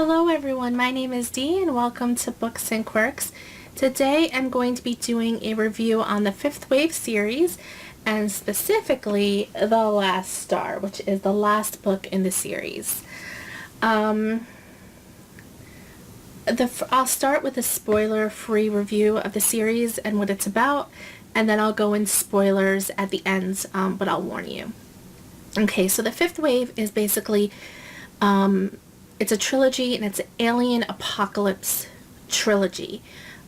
Hello everyone, my name is Dee and welcome to Books and Quirks. Today I'm going to be doing a review on the Fifth Wave series and specifically The Last Star, which is the last book in the series. I'll start with a spoiler-free review of the series and what it's about, and then I'll go into spoilers at the end, but I'll warn you. Okay, so the Fifth Wave is basically it's a trilogy, and it's an alien apocalypse trilogy.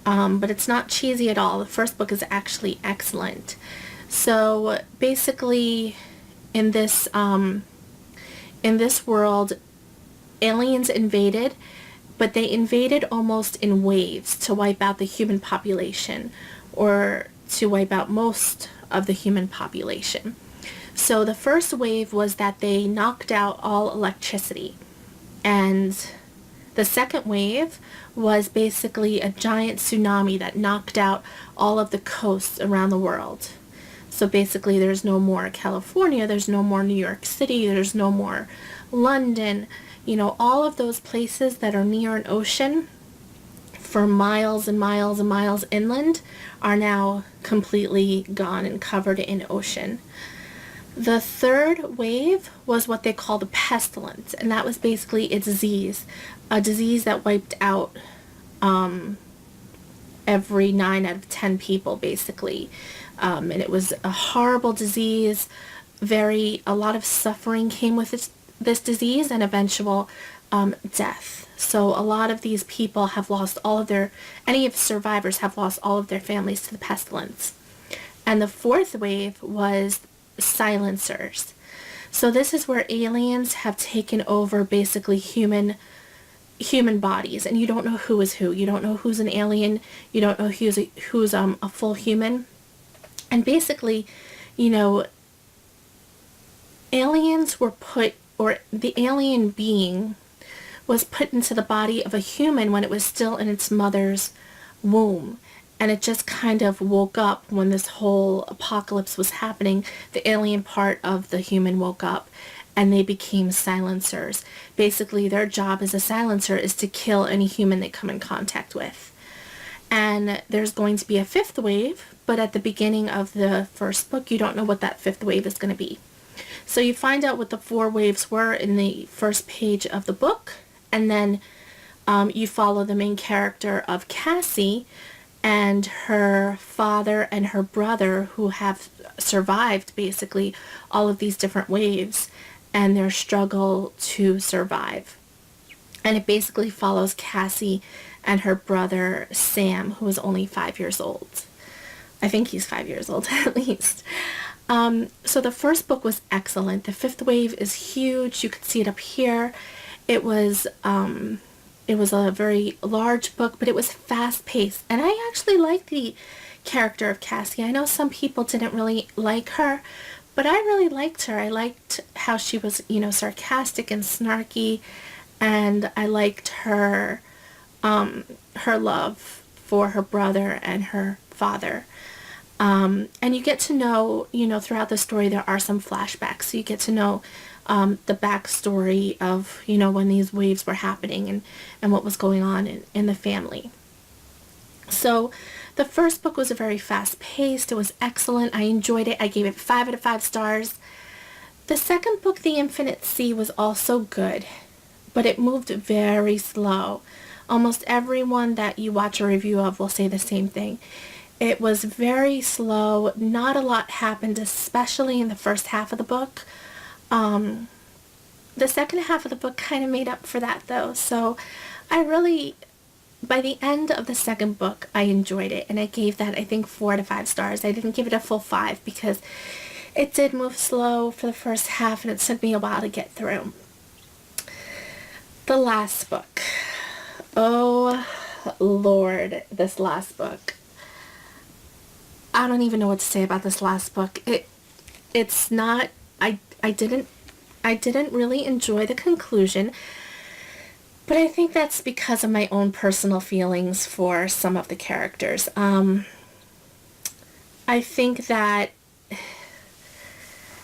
But it's not cheesy at all. The first book is actually excellent. So basically, in this world, aliens invaded, but they invaded almost in waves to wipe out the human population, or to wipe out most of the human population. So the first wave was that they knocked out all electricity. And the second wave was basically a giant tsunami that knocked out all of the coasts around the world. So basically there's no more California, there's no more New York City, there's no more London. You know, all of those places that are near an ocean for miles and miles and miles inland are now completely gone and covered in ocean. The third wave was what they call the pestilence, and that was basically a disease that wiped out every 9 out of 10 people, basically. And it was a horrible disease. A lot of suffering came with this disease and eventual death. So a lot of these people have lost any of the survivors have lost all of their families to the pestilence. And the fourth wave was silencers. So this is where aliens have taken over basically human bodies, and you don't know who is who. You don't know who's an alien. You don't know who's a full human. And basically, you know, aliens were the alien being was put into the body of a human when it was still in its mother's womb. And it just kind of woke up when this whole apocalypse was happening. The alien part of the human woke up, and they became silencers. Basically, their job as a silencer is to kill any human they come in contact with. And there's going to be a fifth wave, but at the beginning of the first book, you don't know what that fifth wave is going to be. So you find out what the 4 waves were in the first page of the book, and then you follow the main character of Cassie and her father and her brother, who have survived basically all of these different waves and their struggle to survive. And it basically follows Cassie and her brother Sam, who is only 5 years old. I think he's 5 years old at least. So the first book was excellent. The fifth wave is huge. You could see it up here. It was a very large book, but it was fast-paced. And I actually liked the character of Cassie. I know some people didn't really like her, but I really liked her. I liked how she was, sarcastic and snarky, and I liked her love for her brother and her father. And you get to know, throughout the story there are some flashbacks, so you get to know the backstory of, when these waves were happening and what was going on in the family. So the first book was very fast-paced. It was excellent. I enjoyed it. I gave it 5 out of 5 stars. The second book, The Infinite Sea, was also good, but it moved very slow. Almost everyone that you watch a review of will say the same thing. It was very slow. Not a lot happened, especially in the first half of the book. The second half of the book kind of made up for that, though. So by the end of the second book, I enjoyed it, and I gave that, I think, 4 out of 5 stars. I didn't give it a full 5 because it did move slow for the first half, and it took me a while to get through. The last book. Oh, Lord, this last book. I don't even know what to say about this last book. It's not, I didn't really enjoy the conclusion, but I think that's because of my own personal feelings for some of the characters. I think that,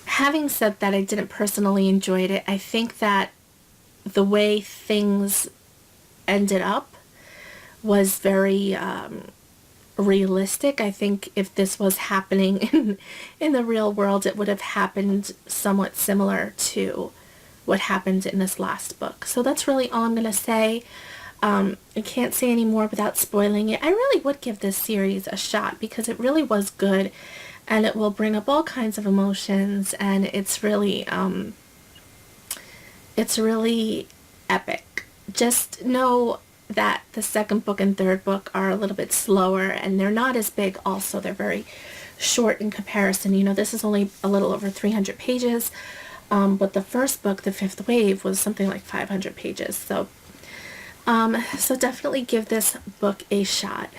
having said that I didn't personally enjoy it, I think that the way things ended up was very realistic. I think if this was happening in the real world, it would have happened somewhat similar to what happened in this last book. So that's really all I'm going to say. I can't say any more without spoiling it. I really would give this series a shot because it really was good, and it will bring up all kinds of emotions, and it's really epic. Just know that the second book and third book are a little bit slower, and they're not as big also. They're very short in comparison. You know, this is only a little over 300 pages, but the first book, The Fifth Wave, was something like 500 pages. So definitely give this book a shot.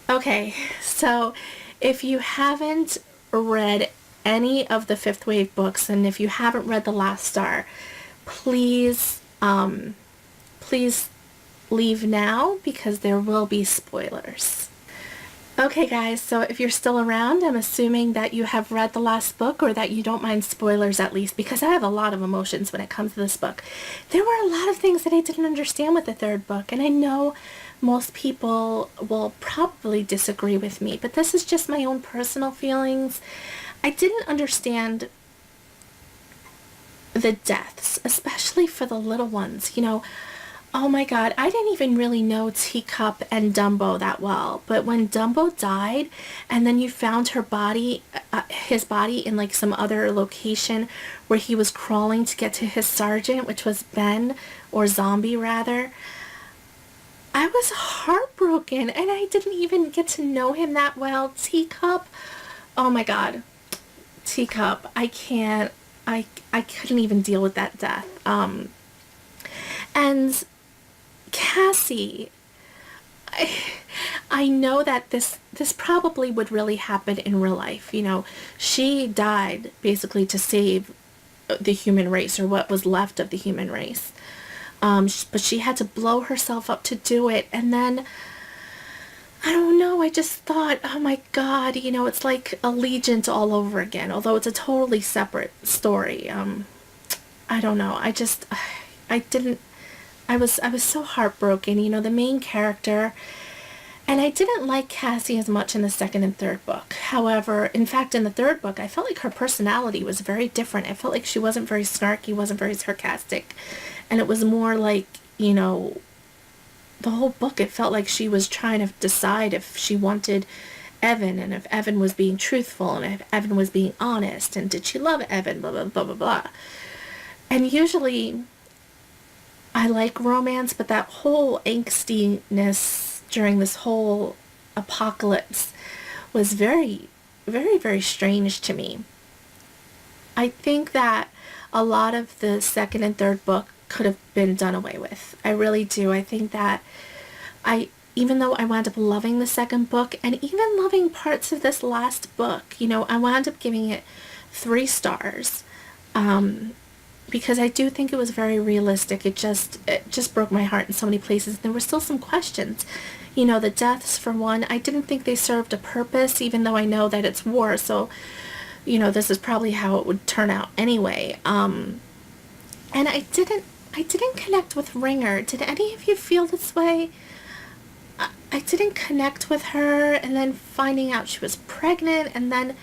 Okay, so if you haven't read any of the Fifth Wave books, and if you haven't read The Last Star, please leave now because there will be spoilers. Okay guys, so if you're still around, I'm assuming that you have read the last book, or that you don't mind spoilers at least, because I have a lot of emotions when it comes to this book. There were a lot of things that I didn't understand with the third book, and I know most people will probably disagree with me, but this is just my own personal feelings. I didn't understand the deaths, especially for the little ones. You know, oh my god, I didn't even really know Teacup and Dumbo that well, but when Dumbo died and then you found her body, his body in like some other location where he was crawling to get to his sergeant, which was Ben, or Zombie rather, I was heartbroken, and I didn't even get to know him that well. Teacup, oh my god, Teacup, I couldn't even deal with that death. And Cassie, I know that this probably would really happen in real life. You know, she died basically to save the human race, or what was left of the human race. But she had to blow herself up to do it, and then I don't know, I just thought, oh my god, you know, it's like Allegiant all over again, although it's a totally separate story. I don't know, I was so heartbroken, you know, the main character, and I didn't like Cassie as much in the second and third book. However, in fact, in the third book, I felt like her personality was very different. I felt like she wasn't very snarky, wasn't very sarcastic, and it was more like, you know, the whole book, it felt like she was trying to decide if she wanted Evan, and if Evan was being truthful, and if Evan was being honest, and did she love Evan, blah, blah, blah, blah, blah. And usually I like romance, but that whole angstiness during this whole apocalypse was very, very, very strange to me. I think that a lot of the second and third book could have been done away with. I really do. I think that even though I wound up loving the second book, and even loving parts of this last book, you know, I wound up giving it 3 stars. Because I do think it was very realistic. It just broke my heart in so many places. There were still some questions. You know, the deaths, for one, I didn't think they served a purpose, even though I know that it's war, so, you know, this is probably how it would turn out anyway. And I didn't connect with Ringer. Did any of you feel this way? I didn't connect with her, and then finding out she was pregnant, and then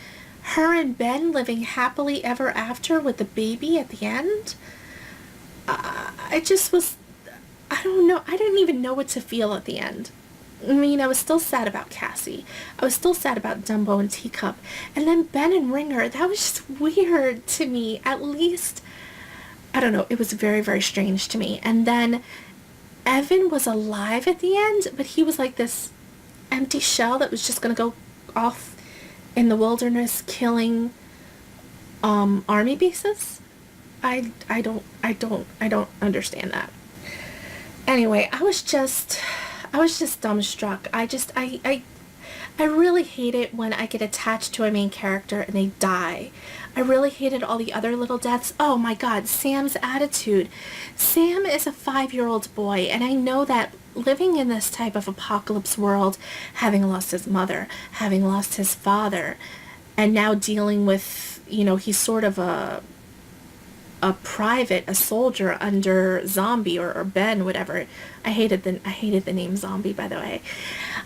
her and Ben living happily ever after with the baby at the end. I don't know, I didn't even know what to feel at the end. I mean, I was still sad about Cassie. I was still sad about Dumbo and Teacup. And then Ben and Ringer, that was just weird to me. At least, I don't know, it was very, very strange to me. And then Evan was alive at the end, but he was like this empty shell that was just going to go off in the wilderness killing army bases. I don't understand that. Anyway, I was just dumbstruck. I really hate it when I get attached to a main character and they die. I really hated all the other little deaths. Oh my god, Sam's attitude. Sam is a 5-year-old boy, and I know that living in this type of apocalypse world, having lost his mother, having lost his father, and now dealing with, you know, he's sort of a a private, a soldier under Zombie or Ben, whatever. I hated the name Zombie, by the way.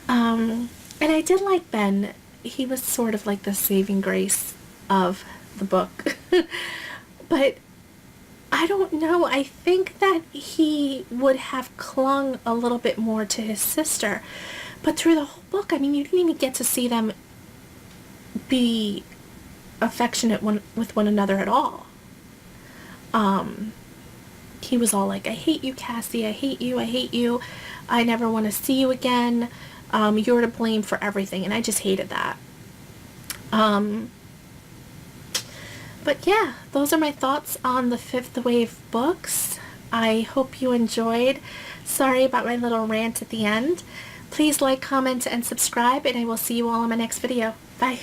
And I did like Ben. He was sort of like the saving grace of the book. But I don't know. I think that he would have clung a little bit more to his sister. But through the whole book, I mean, you didn't even get to see them be affectionate with one another at all. He was all like, I hate you, Cassie. I hate you. I hate you. I never want to see you again. You're to blame for everything. And I just hated that. But yeah, those are my thoughts on the Fifth Wave books. I hope you enjoyed. Sorry about my little rant at the end. Please like, comment, and subscribe, and I will see you all in my next video. Bye.